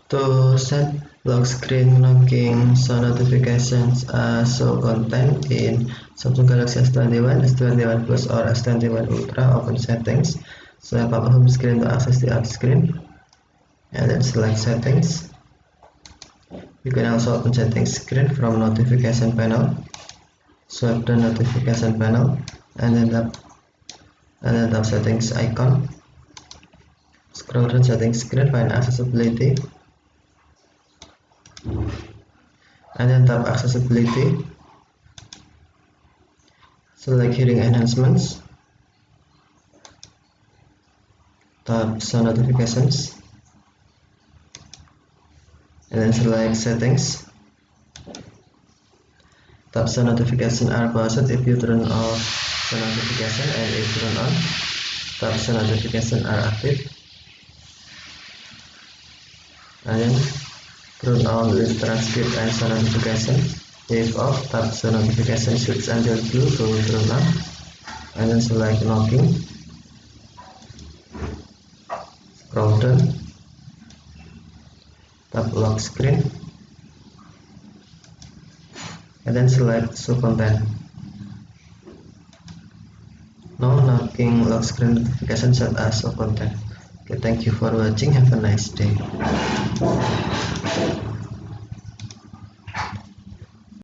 To set lock screen knocking so notifications show content in Samsung Galaxy S21, S21 Plus, or S21 Ultra, open settings. Swipe up home screen to access the app screen, and then select settings. You can also open settings screen from notification panel. Swipe the notification panel, and then tap settings icon. Scroll down settings screen, find accessibility, and then tap accessibility. Select hearing enhancements, tap show notifications, and then select settings. Tap show notification are paused if you turn off show notification, and if turn on, tap show notification are active, and then turn on with transcript and show notification. If off, tap show notification switch until blue to turn on, and then select knocking. Scroll down, tap lock screen, and then select show content. Now knocking lock screen notification set as show content. Okay, thank you for watching. Have a nice day.